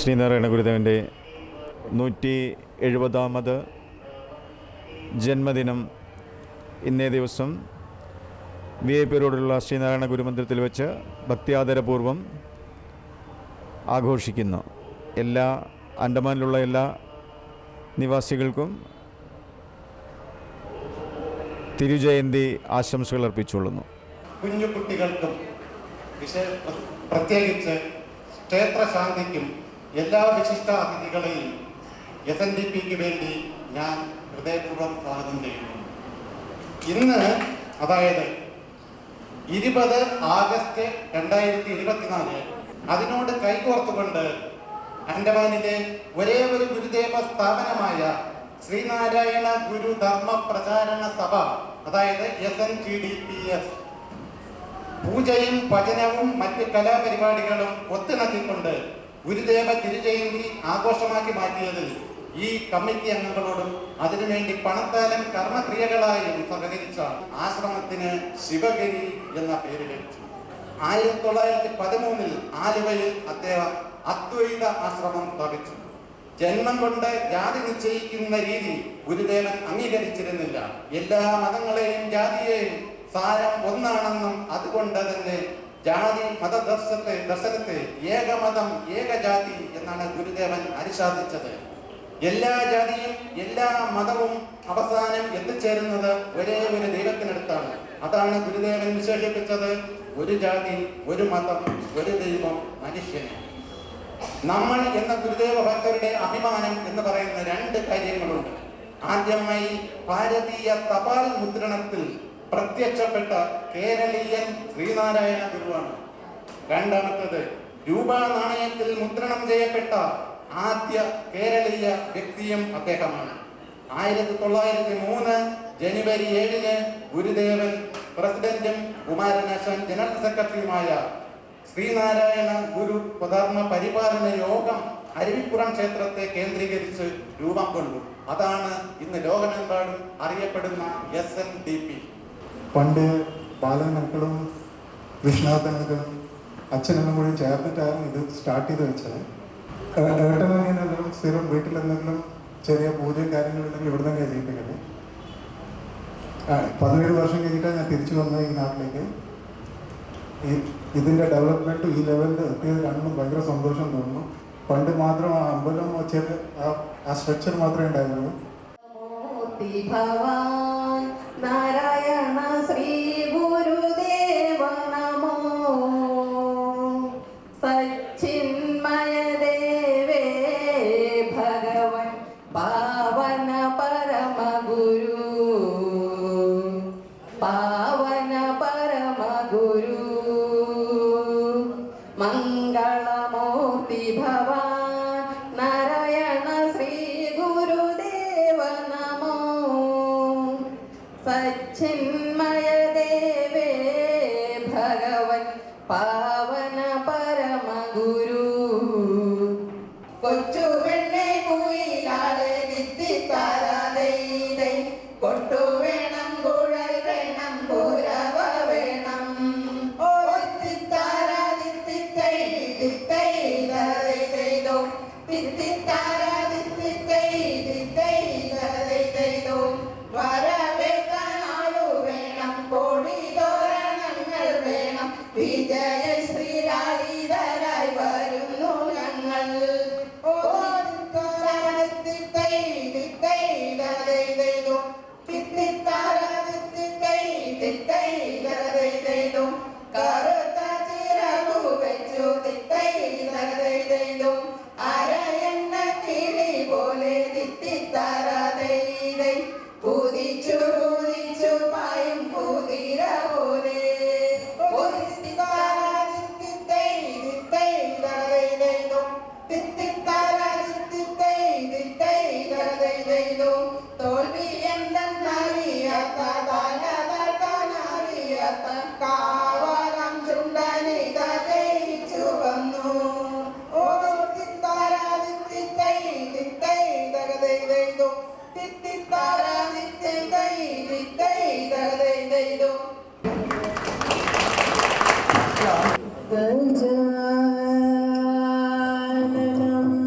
ശ്രീനാരായണ ഗുരുദേവൻ്റെ 170ാമത് ജന്മദിനം ഇന്നേ ദിവസം VIP റോഡിലുള്ള ശ്രീനാരായണ ഗുരുമന്ദിരത്തിൽ വെച്ച് ഭക്തിയാദരപൂർവം ആഘോഷിക്കുന്നു. എല്ലാ അണ്ടമാനിലുള്ള എല്ലാ നിവാസികൾക്കും തിരുജയന്തി ആശംസകൾ അർപ്പിച്ചുകൊള്ളുന്നു. കുഞ്ഞു കുട്ടികൾക്കും പ്രത്യേകിച്ച് ക്ഷേത്രശാന്തിക്കും എല്ലാ വിശിഷ്ട അതിഥികളെയും SNDPക്ക് വേണ്ടി ഞാൻ ഹൃദയപൂർവ്വം സ്വാഗതം ചെയ്യുന്നു. ഇന്ന് അതായത് 20 ആഗസ്റ്റ് 2024 അതിനോട് കൈകോർത്തുകൊണ്ട് അണ്ടമാനിലെ ഒരേ ഒരു ഗുരുദേവ സ്ഥാപനമായ ശ്രീനാരായണ ഗുരു ധർമ്മ പ്രചാരണ സഭ അതായത് SNGDPS പൂജയും ഭജനവും മറ്റ് കലാപരിപാടികളും ഒത്തിണക്കിക്കൊണ്ട് ഗുരുദേവ തിരുജയന്തി ആഘോഷമാക്കി മാറ്റിയതിൽ ഈ കമ്മിറ്റി അംഗങ്ങളോടും അതിനുവേണ്ടി പണത്താലും കർമ്മക്രിയകളായും സഹകരിച്ച ആശ്രമത്തിന് ശിവഗിരി എന്ന പേര് ലഭിച്ചു. 1913 ആലുവയിൽ അദ്ദേഹം അദ്വൈത ആശ്രമം സ്ഥാപിച്ചു. ജന്മം കൊണ്ട് ജാതി നിശ്ചയിക്കുന്ന രീതി ഗുരുദേവൻ അംഗീകരിച്ചിരുന്നില്ല. എല്ലാ മതങ്ങളെയും ജാതിയെയും സാരം ഒന്നാണെന്നും അതുകൊണ്ട് തന്നെ ജാതി ദർശനത്തെ ഏകമതം ഏകജാതി എന്നാണ് ഗുരുദേവൻ അനുശാസിച്ചത്. എല്ലാ ജാതിയും എല്ലാ മതവും അവസാനം എത്തിച്ചേരുന്നത് ഒരേ ഒരു ദൈവത്തിനടുത്താണ്. അതാണ് ഗുരുദേവൻ വിശേഷിപ്പിച്ചത് ഒരു ജാതി ഒരു മതം ഒരു ദൈവം മനുഷ്യന്. നമ്മൾ എന്ന ഗുരുദേവ ഭക്തരുടെ അഭിമാനം എന്ന് പറയുന്ന 2 കാര്യങ്ങളുണ്ട്. ആദ്യമായി ഭാരതീയ തപാൽ മുദ്രണത്തിൽ പ്രത്യക്ഷപ്പെട്ട കേരളീയൻ ശ്രീനാരായണ ഗുരുവാണ്. രണ്ടാമത്തത് രൂപ നാണയത്തിൽ മുദ്രണം ചെയ്യപ്പെട്ട ആദ്യ കേരളീയ വ്യക്തിയും അദ്ദേഹമാണ്. 1903 ജനുവരി 7 ഗുരുദേവൻ പ്രസിഡന്റും കുമാരനാശാൻ ജനറൽ സെക്രട്ടറിയുമായ ശ്രീനാരായണ ഗുരു ധർമ്മ പരിപാലന യോഗം അരുവിപ്പുറം ക്ഷേത്രത്തെ കേന്ദ്രീകരിച്ച് രൂപം കൊണ്ടു. അതാണ് ഇന്ന് ലോകമെമ്പാടും അറിയപ്പെടുന്ന SNDP. പണ്ട് ബാലനക്കളും വിഷ്ണുനാഥനക്കളും അച്ഛനെല്ലാം കൂടി ചേർന്നിട്ടായിരുന്നു ഇത് സ്റ്റാർട്ട് ചെയ്ത് വെച്ചത്. ഏട്ടനെന്തെങ്കിലും സ്ഥിരം വീട്ടിലെന്തെങ്കിലും ചെറിയ പൂജയും കാര്യങ്ങളുണ്ടെങ്കിൽ ഇവിടെ തന്നെയാണ് ചെയ്യിപ്പിക്കുന്നത്. 17 വർഷം കഴിഞ്ഞിട്ടാണ് ഞാൻ തിരിച്ചു വന്നത് ഈ നാട്ടിലേക്ക്. ഇതിൻ്റെ ഡെവലപ്മെൻറ്റും ഈ ലെവലിൽ എത്തിയത് കാണുമ്പോൾ ഭയങ്കര സന്തോഷം തോന്നുന്നു. പണ്ട് മാത്രം ആ അമ്പലം വെച്ചത് ആ സ്ട്രക്ചർ മാത്രമേ ഉണ്ടായിരുന്നുള്ളൂ. നാരായണ ശ്രീ ഗുരുദേവ നമോ സച്ചിന്മയ ദേവേ ഭഗവൻ പാവന പരമഗുരു പാവന പരമഗുരു മംഗളമൂർത്തി ഭവാൻ നാരായണ ശ്രീ ഗുരുദേവ നമോ സച്ചിന്മയ ദേവേ ഭഗവൻ പാവന പരമഗുരു കൊച്ചു പെണ്ണെ കുയിലാളെ വിത്തിത്താരാതൈ കൊട്ടു വേണം കുഴൽ വേണം പൂരവ വേണം വിജയ ശ്രീലാളിതരായി വരുന്നു ഞങ്ങൾ. കറുത്ത ചിറകു വെച്ചു അരയണ്ണ കിളി പോലെ കുതിച്ചു കുതിച്ചു പായും കുതിര പോലെ തോൽവി എന്തെന്നറിയാത്ത കാവലം ചുണ്ടനിത ജയിച്ചു വന്നു. ഗജാനനം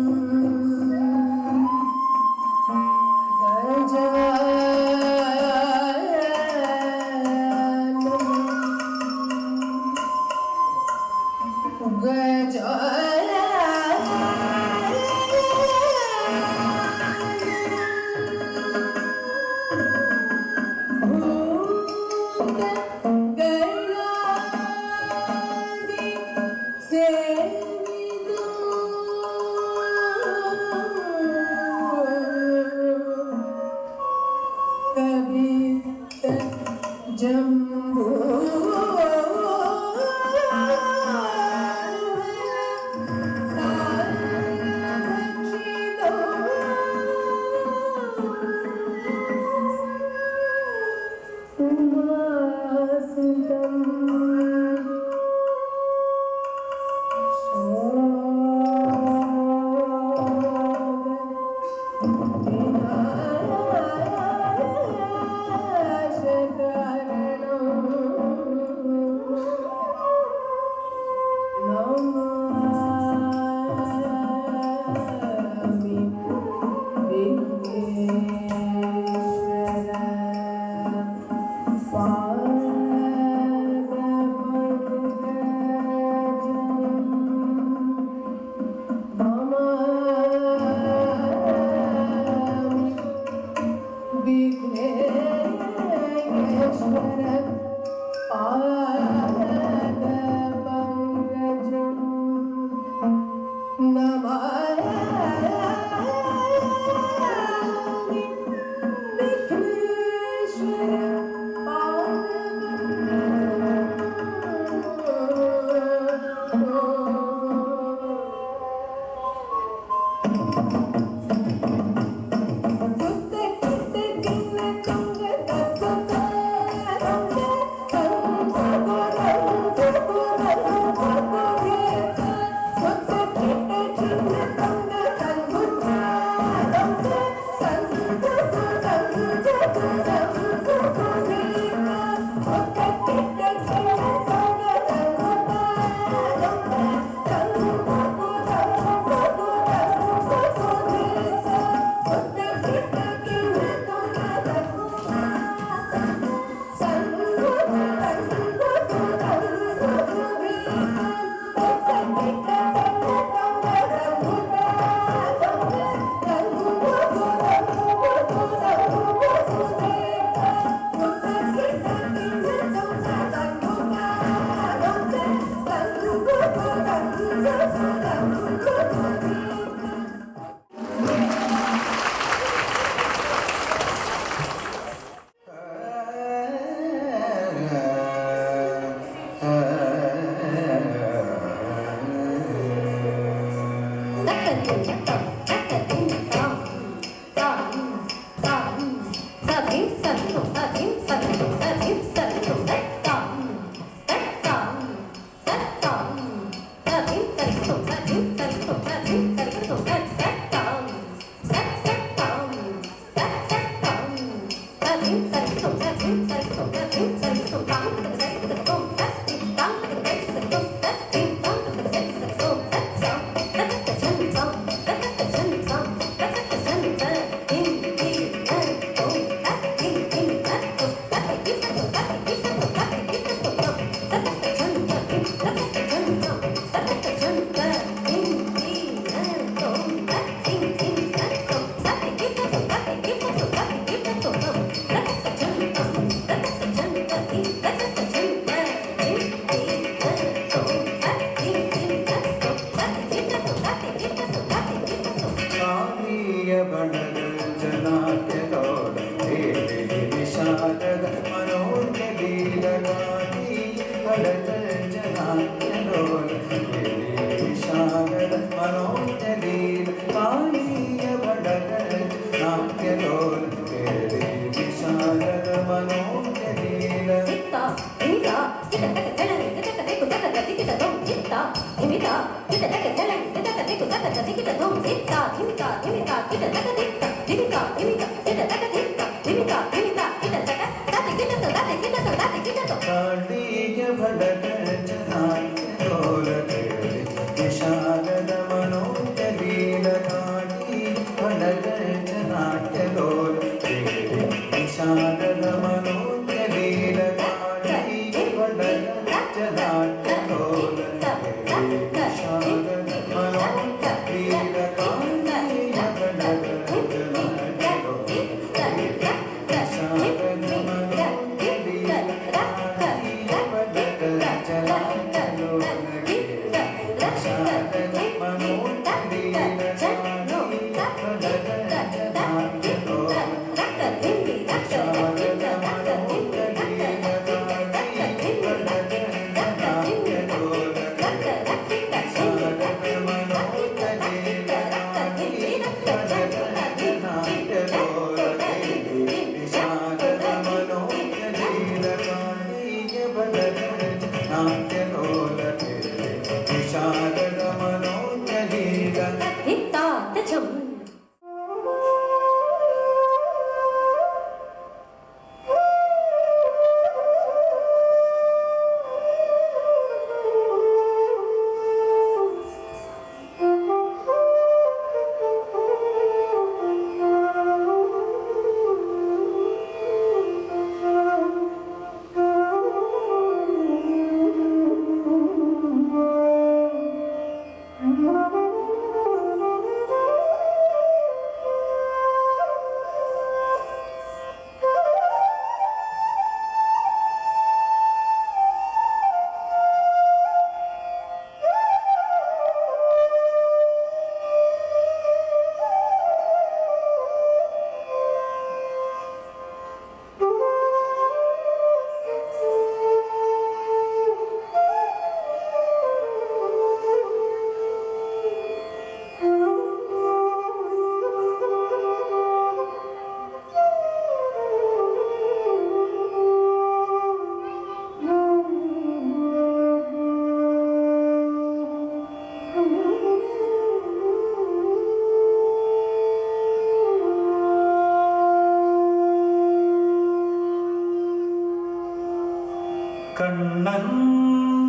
கண்ணன்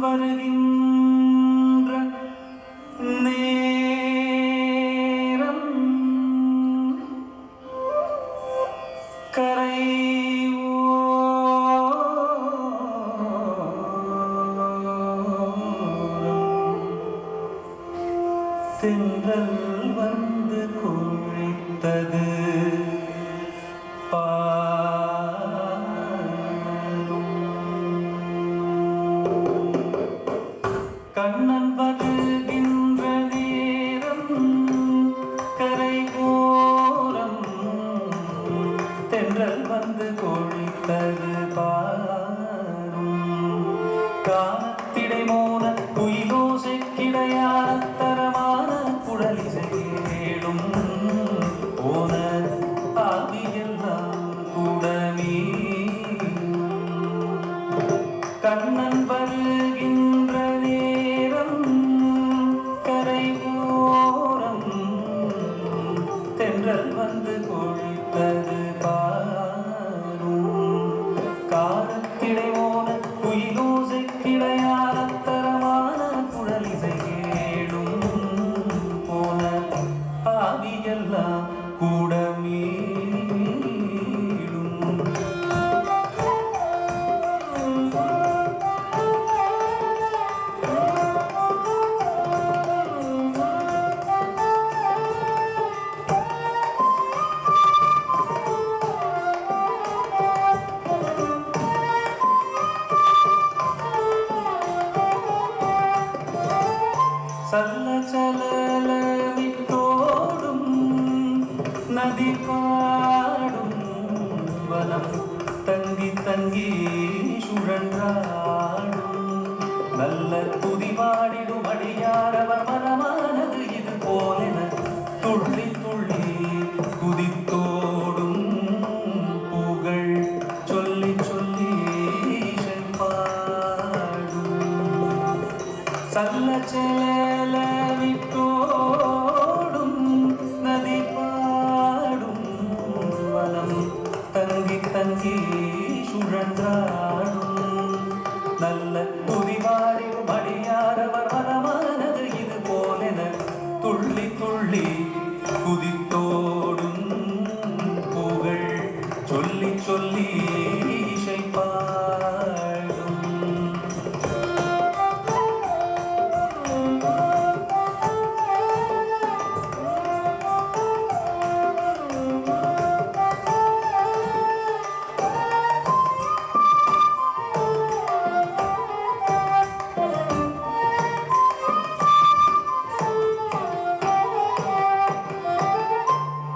வருகின்ற நேரம் கரை தென்றல் வந்து குழைத்தது கண்ணன் வருகின்ற நேரம் கரை ஓரம் தென்றல் வந்து கொழித்தது பாரும் காலத்திடை மோன குயிலோசை கிடையான தரமான குழலிசை கேடும் போன ஆவியெல்லாம் கூடமே கண்ணன் வருகின்ற நேரம் கரை ஓரம் தென்றல் வந்து கொழித்தது பாரும் காலத்திடை மோன குயிலோசை கிடையான தரமான குழலிசை கேடும் போன ஆவியெல்லாம் கூட மீடும் சல்ல சலவிட்டோடும் நதி பாடும் வனம் தங்கி தங்கி சுழன்றாடும் நல்ல துதிபாடிடும் அடியாரவர் மனமானது இது போலென துள்ளி துள்ளி குதித்தோடும் புகழ் சொல்லி சொல்லி பாடும் சல்ல செலவிட்டோடும் நதி பாடும் வனம் தங்கி தங்கி சுழன்றாடும் நல்ல துதிவாடிடும் அடியாரவர் மனமானது இது போலென துள்ளி துள்ளி குதித்தோடும் புகழ் சொல்லி சொல்லி இசைப்பாடும்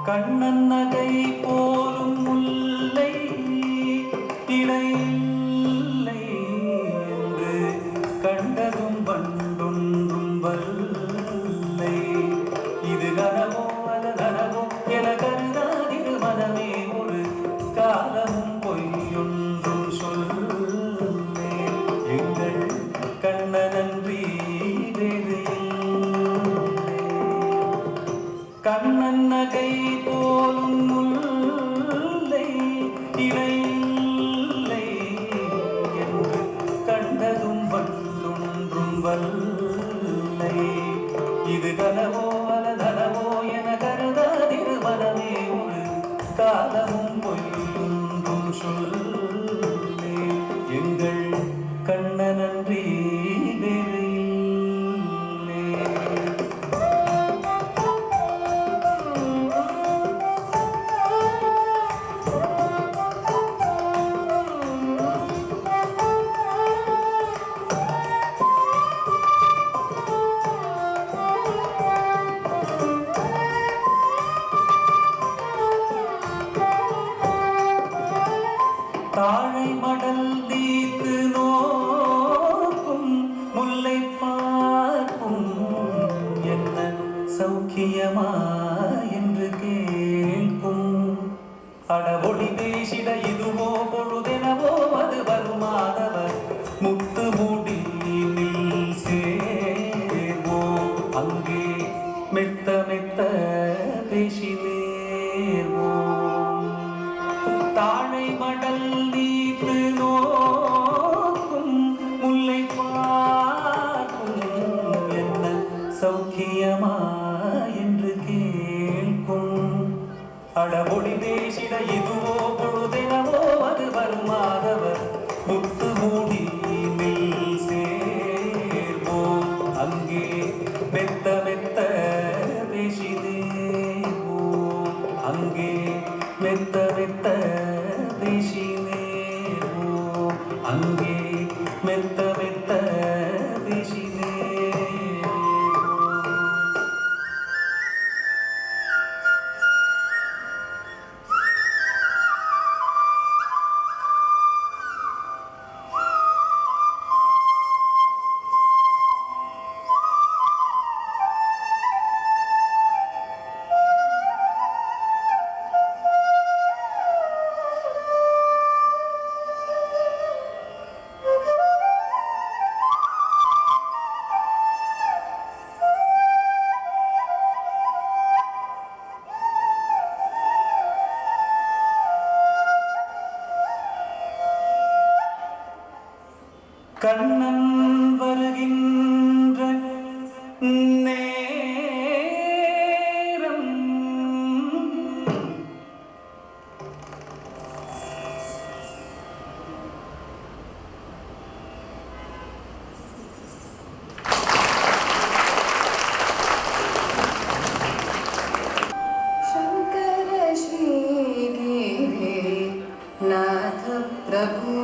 கண்ணன் நகை போலும் முல்லை இடையில்லை என்று கண்டதும் பண்டொன்றும் வல்லை இது கனவோ அல்ல கனவோ என கருதாதிரு மனமே ஒரு காலமும் பொய்யொன்றும் சொல்லே எங்கள் கண்ணனன்றி வேறு கண்ணன் நகை போலும் முல்லை இடையில்லை என்று கண்டதும் வந்தொன்றும் வல்லை இது கனவோ அலதனவோ என கருதாதிரு மனமே ஒரு காலமும் பொய்யொன்றும் சொல்லே எங்கள் கண்ணனன்றி வேறு தாழை மடல் தீத்து நோக்கும் முல்லை பார்க்கும் என்ன சௌக்கியமா என்று கேட்கும் அடவொளி பேசிட இதுவோ பொழுதெனவோ அது வருமானவர் முத்து மூடியில் சேர்வோ அங்கே மெத்த மெத்த பேசினேர்வோம் தாழை மடல் நீத்து நோக்கும் அங்கே மெத்த மெத்த பேசினே கண்ணன் வருகின்ற நேரம் शङ्कर श्रीगिरे नाथ प्रभु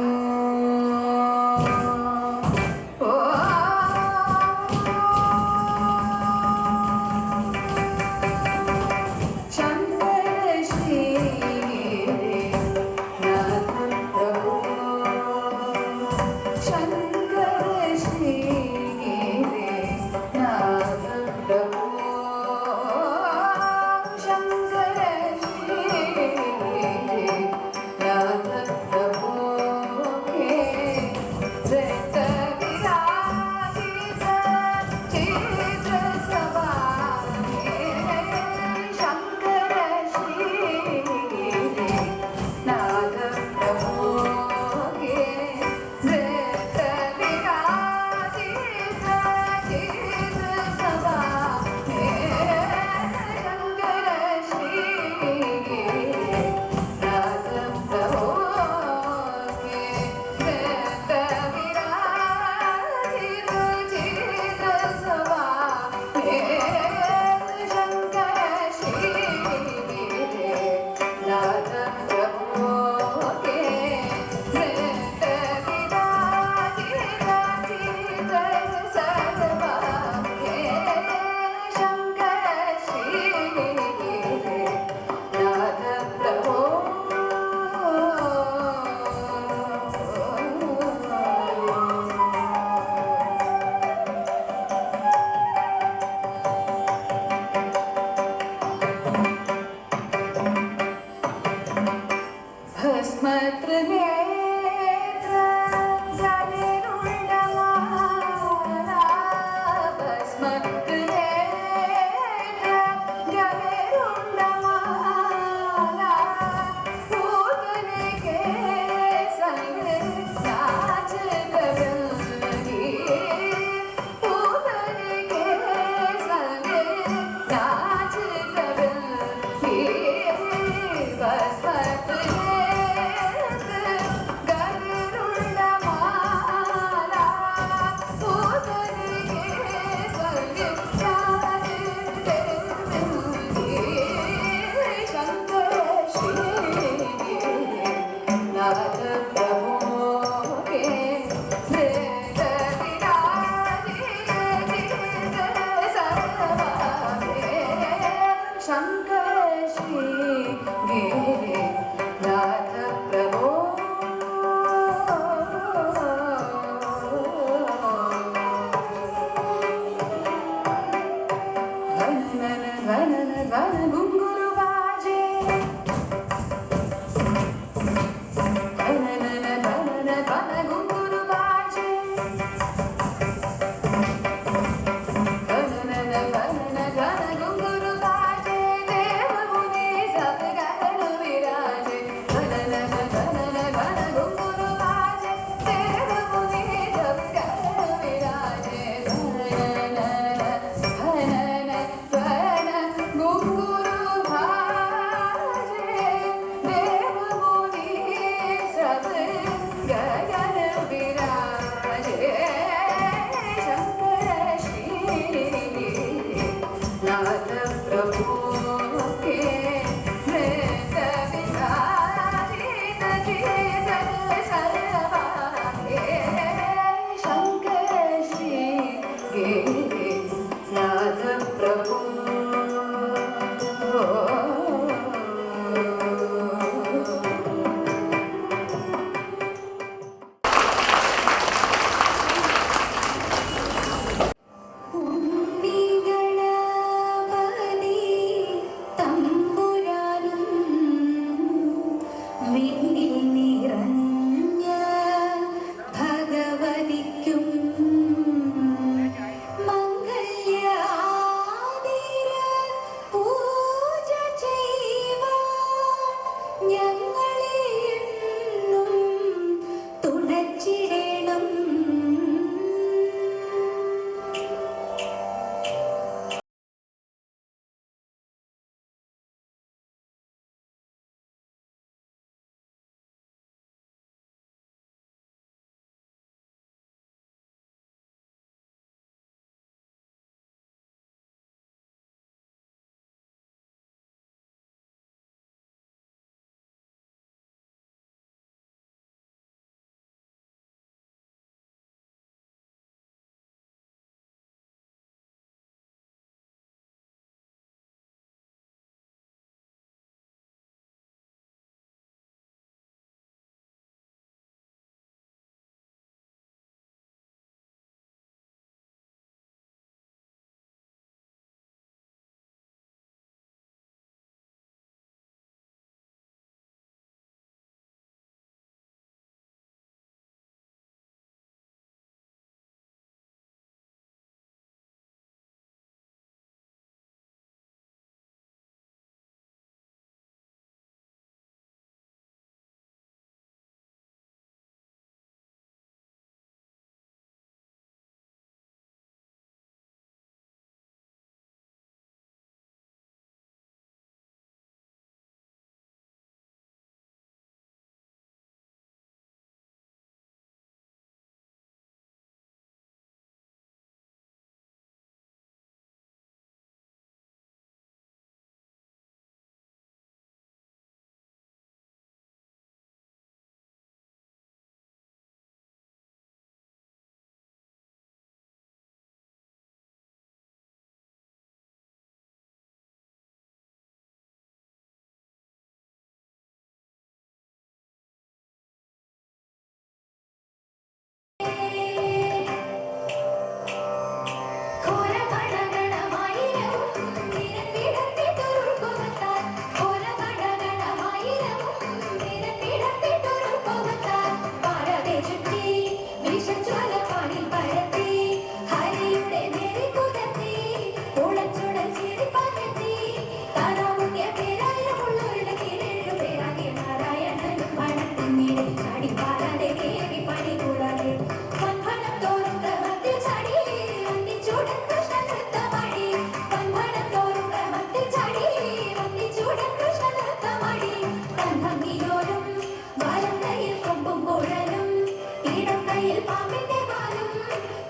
പാമ്പിന്റെ കാലും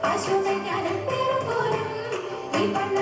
പശുവിന്റെ പേരും പോലും ഈ പണ്ണ